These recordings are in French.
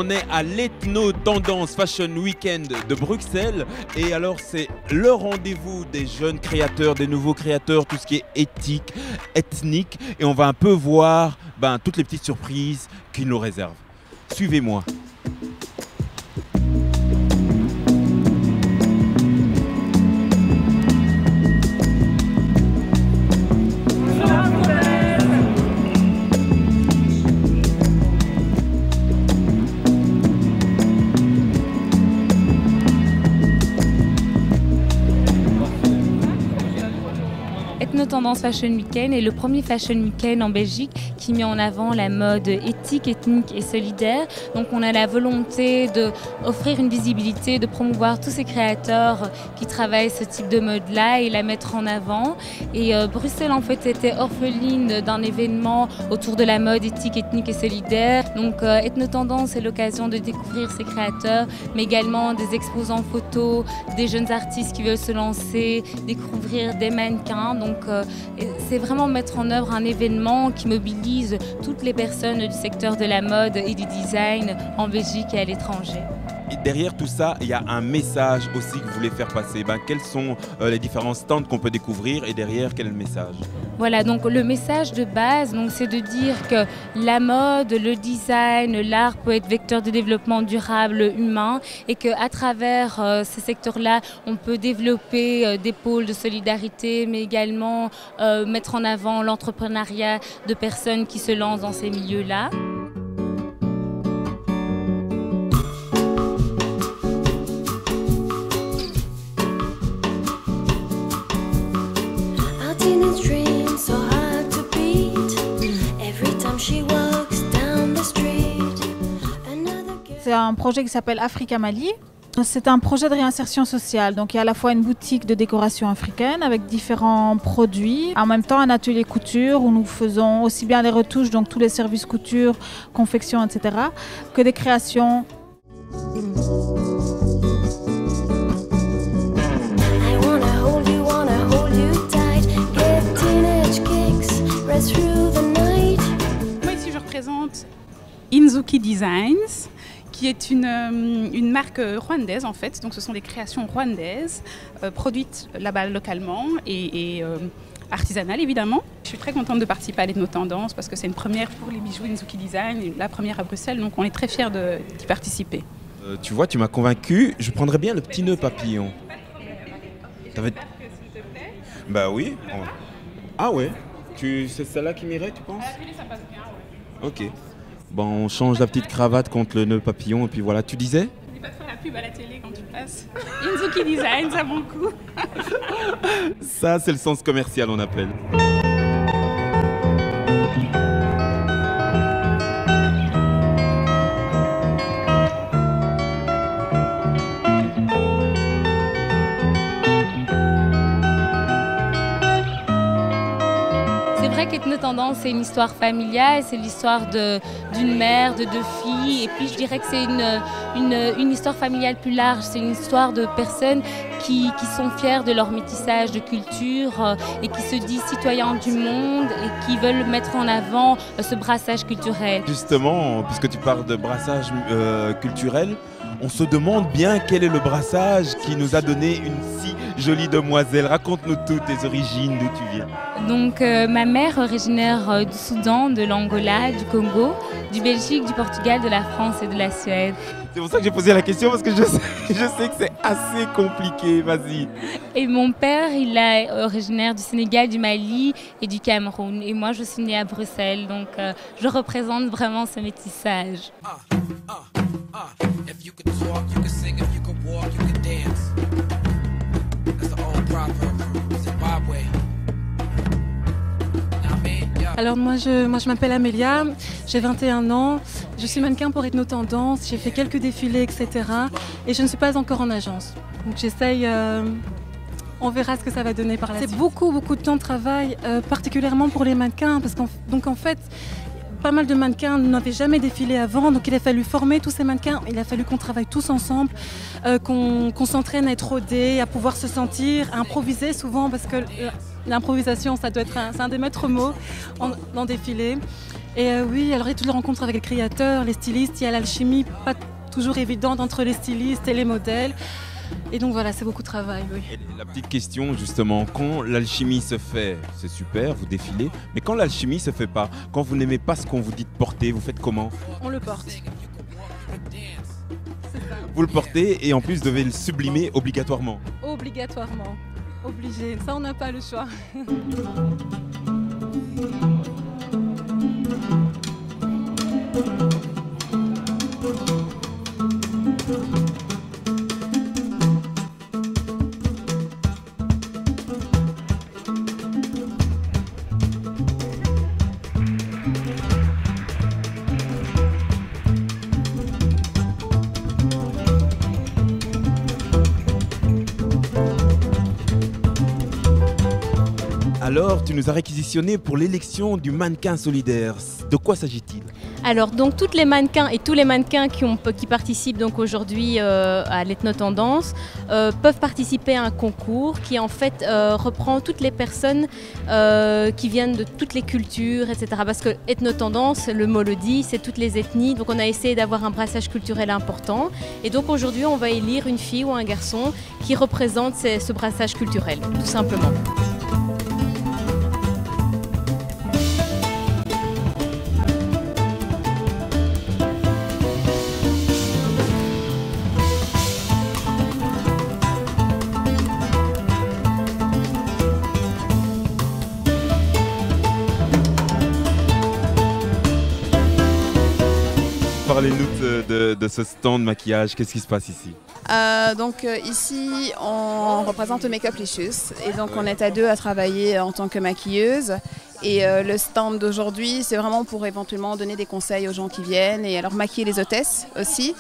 on est à l'Ethno Tendance Fashion Weekend de Bruxelles. Et alors, c'est le rendez-vous des jeunes créateurs, des nouveaux créateurs, tout ce qui est éthique, ethnique. Et on va un peu voir toutes les petites surprises qu'ils nous réservent. Suivez-moi. Ethno Tendance Fashion Weekend est le premier fashion weekend en Belgique qui met en avant la mode éthique, ethnique et solidaire. Donc on a la volonté d'offrir une visibilité, de promouvoir tous ces créateurs qui travaillent ce type de mode-là et la mettre en avant. Et Bruxelles en fait était orpheline d'un événement autour de la mode éthique, ethnique et solidaire. Donc Ethno Tendance est l'occasion de découvrir ces créateurs, mais également des exposants photos, des jeunes artistes qui veulent se lancer, découvrir des mannequins. Donc c'est vraiment mettre en œuvre un événement qui mobilise toutes les personnes du secteur de la mode et du design en Belgique et à l'étranger. Et derrière tout ça, il y a un message aussi que vous voulez faire passer. Quels sont les différents stands qu'on peut découvrir et derrière, quel est le message? Voilà, donc le message de base, c'est de dire que la mode, le design, l'art peut être vecteur de développement durable humain et qu'à travers ces secteurs-là, on peut développer des pôles de solidarité, mais également mettre en avant l'entrepreneuriat de personnes qui se lancent dans ces milieux-là. C'est un projet qui s'appelle Africa Mali. C'est un projet de réinsertion sociale. Donc il y a à la fois une boutique de décoration africaine avec différents produits. En même temps, un atelier couture où nous faisons aussi bien les retouches, donc tous les services couture, confection, etc., que des créations. Moi ici je représente Inzuki Designs, qui est une marque rwandaise en fait. Donc ce sont des créations rwandaises produites là-bas localement et artisanales évidemment. Je suis très contente de participer à l'Ethno Tendance parce que c'est une première pour les bijoux Inzuki Design, la première à Bruxelles, donc on est très fiers d'y participer. Tu vois, tu m'as convaincu, je prendrais bien le petit nœud papillon. Bah oui. Ah ouais. C'est celle-là qui m'irait, tu penses? Ça passe bien, ouais. Ok. Bon, on change la petite cravate contre le nœud papillon et puis voilà. Tu disais? N'oublie pas de faire la pub à la télé quand tu passes. Inzuki Design, ça vaut le coup. Ça, c'est le sens commercial, on appelle. C'est vrai qu'Ethno Tendance, c'est une histoire familiale, c'est l'histoire d'une mère, de deux filles. Et puis je dirais que c'est une histoire familiale plus large. C'est une histoire de personnes qui sont fières de leur métissage de culture et qui se disent citoyens du monde et qui veulent mettre en avant ce brassage culturel. Justement, puisque tu parles de brassage culturel, on se demande bien quel est le brassage qui nous a donné une si jolie demoiselle. Raconte-nous toutes tes origines, d'où tu viens. Donc ma mère originaire du Soudan, de l'Angola, du Congo, du Belgique, du Portugal, de la France et de la Suède. C'est pour ça que j'ai posé la question parce que je sais que c'est assez compliqué, vas-y. Et mon père, il est originaire du Sénégal, du Mali et du Cameroun. Et moi, je suis née à Bruxelles, donc je représente vraiment ce métissage. Alors moi je m'appelle Amélia, j'ai 21 ans, je suis mannequin pour Ethno Tendance, j'ai fait quelques défilés, etc. Et je ne suis pas encore en agence. Donc j'essaye, on verra ce que ça va donner par la suite. C'est beaucoup de temps de travail, particulièrement pour les mannequins, parce qu'en fait, pas mal de mannequins n'avaient jamais défilé avant, donc il a fallu former tous ces mannequins, il a fallu qu'on travaille tous ensemble, qu'on s'entraîne à être rodés, à pouvoir se sentir, à improviser souvent, parce que l'improvisation, c'est un des maîtres mots en défilé. Et oui, alors il y a toutes les rencontres avec les créateurs, les stylistes, il y a l'alchimie, pas toujours évidente entre les stylistes et les modèles. Et donc voilà, c'est beaucoup de travail, oui. Et la petite question justement, quand l'alchimie se fait, c'est super, vous défilez, mais quand l'alchimie se fait pas, quand vous n'aimez pas ce qu'on vous dit de porter, vous faites comment? On le porte. Vous le portez et en plus devez le sublimer obligatoirement. Obligatoirement. Obligé. Ça, on n'a pas le choix. Alors, tu nous as réquisitionné pour l'élection du mannequin solidaire. De quoi s'agit-il? Alors, donc, toutes les mannequins et tous les mannequins qui participent donc aujourd'hui à l'Ethnotendance peuvent participer à un concours qui en fait reprend toutes les personnes qui viennent de toutes les cultures, etc. Parce que Ethnotendance, le mot le dit, c'est toutes les ethnies. Donc, on a essayé d'avoir un brassage culturel important. Et donc, aujourd'hui, on va élire une fille ou un garçon qui représente ce brassage culturel, tout simplement. Parlez-nous de ce stand de maquillage, qu'est-ce qui se passe ici? Ici, on représente Make-up Licious et donc on est à deux à travailler en tant que maquilleuse. Et le stand d'aujourd'hui, c'est vraiment pour éventuellement donner des conseils aux gens qui viennent et alors maquiller les hôtesses aussi.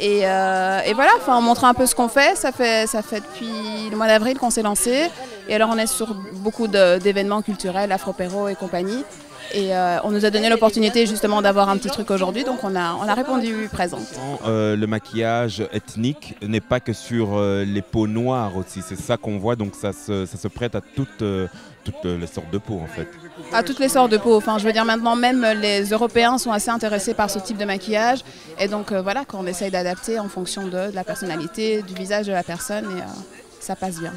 Et voilà, on montre un peu ce qu'on fait. Ça fait depuis le mois d'avril qu'on s'est lancé. Et alors on est sur beaucoup d'événements culturels, afro-péro et compagnie. Et on nous a donné l'opportunité justement d'avoir un petit truc aujourd'hui, donc on a répondu présente. Le maquillage ethnique n'est pas que sur les peaux noires aussi, c'est ça qu'on voit, donc ça se prête à toutes les sortes de peaux en fait. À toutes les sortes de peaux, enfin je veux dire maintenant même les Européens sont assez intéressés par ce type de maquillage et donc voilà, quand on essaye d'adapter en fonction de la personnalité, du visage de la personne et ça passe bien.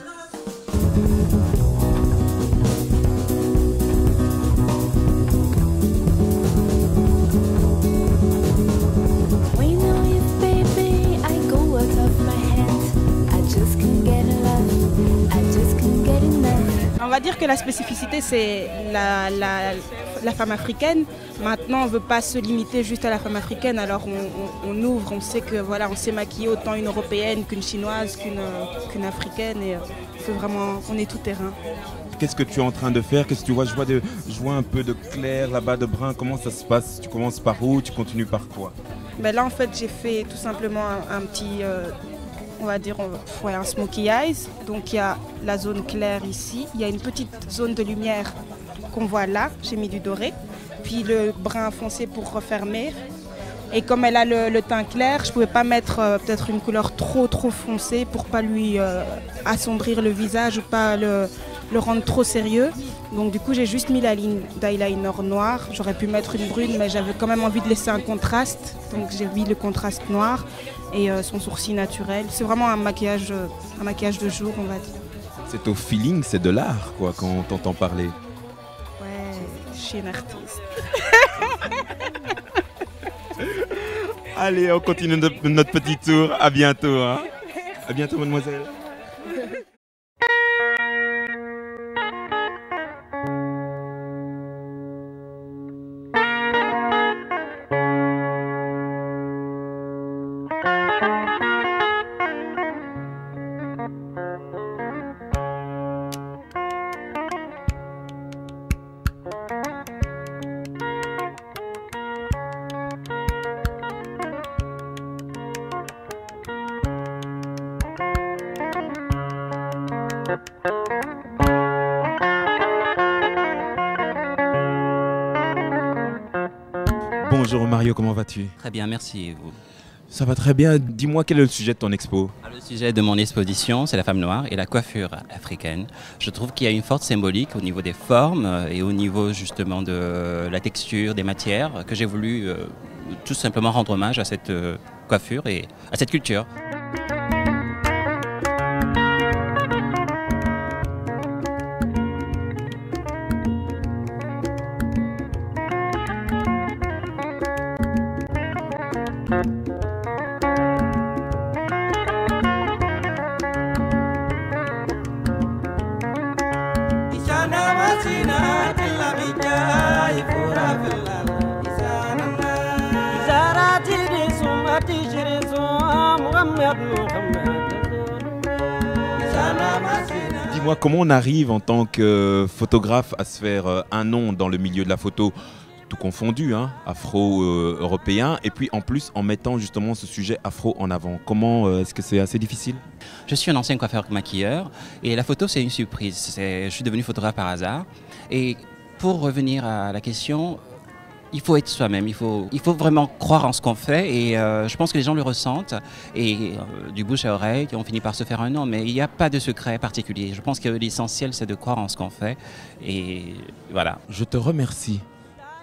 On va dire que la spécificité, c'est la femme africaine. Maintenant, on ne veut pas se limiter juste à la femme africaine, alors on ouvre, on sait que voilà, on sait maquiller autant une européenne qu'une chinoise, qu'une africaine, et on est tout terrain. Qu'est-ce que tu es en train de faire? Qu'est-ce que tu vois? Je vois un peu de clair là-bas, de brun. Comment ça se passe? Tu commences par où? Tu continues par quoi? Ben là, en fait, j'ai fait tout simplement un petit... on va dire un smokey eyes. Donc il y a la zone claire ici, il y a une petite zone de lumière qu'on voit là, j'ai mis du doré, puis le brun foncé pour refermer. Et comme elle a le teint clair, je ne pouvais pas mettre peut-être une couleur trop foncée pour pas lui assombrir le visage ou pas le rendre trop sérieux. Donc du coup j'ai juste mis la ligne d'eyeliner noir. J'aurais pu mettre une brune mais j'avais quand même envie de laisser un contraste. Donc j'ai mis le contraste noir et son sourcil naturel. C'est vraiment un maquillage de jour, on va dire. C'est au feeling, c'est de l'art quoi quand on t'entend parler. Ouais, je suis une artiste. Allez, on continue notre petit tour. À bientôt. Hein. À bientôt mademoiselle. Bonjour Mario, comment vas-tu? Très bien, merci. Et vous? Ça va très bien. Dis-moi quel est le sujet de ton expo? Le sujet de mon exposition, c'est la femme noire et la coiffure africaine. Je trouve qu'il y a une forte symbolique au niveau des formes et au niveau justement de la texture, des matières, que j'ai voulu tout simplement rendre hommage à cette coiffure et à cette culture. Dis-moi, comment on arrive en tant que photographe à se faire un nom dans le milieu de la photo, tout confondu, hein, afro-européen, et puis en plus en mettant justement ce sujet afro en avant. Comment est-ce que c'est assez difficile? Je suis un ancien coiffeur-maquilleur et la photo c'est une surprise. Je suis devenu photographe par hasard. Et pour revenir à la question, il faut être soi-même, il faut vraiment croire en ce qu'on fait et je pense que les gens le ressentent et du bouche à oreille, on finit par se faire un nom, mais il n'y a pas de secret particulier. Je pense que l'essentiel c'est de croire en ce qu'on fait et voilà. Je te remercie.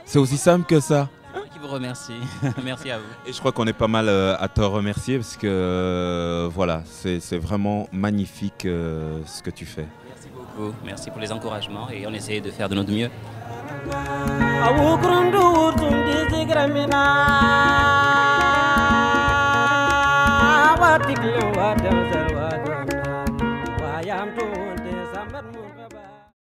C'est aussi simple que ça. Qui vous remercie. Merci à vous. Et je crois qu'on est pas mal à te remercier parce que voilà, c'est vraiment magnifique ce que tu fais. Merci beaucoup, merci pour les encouragements et on essaie de faire de notre mieux. I am to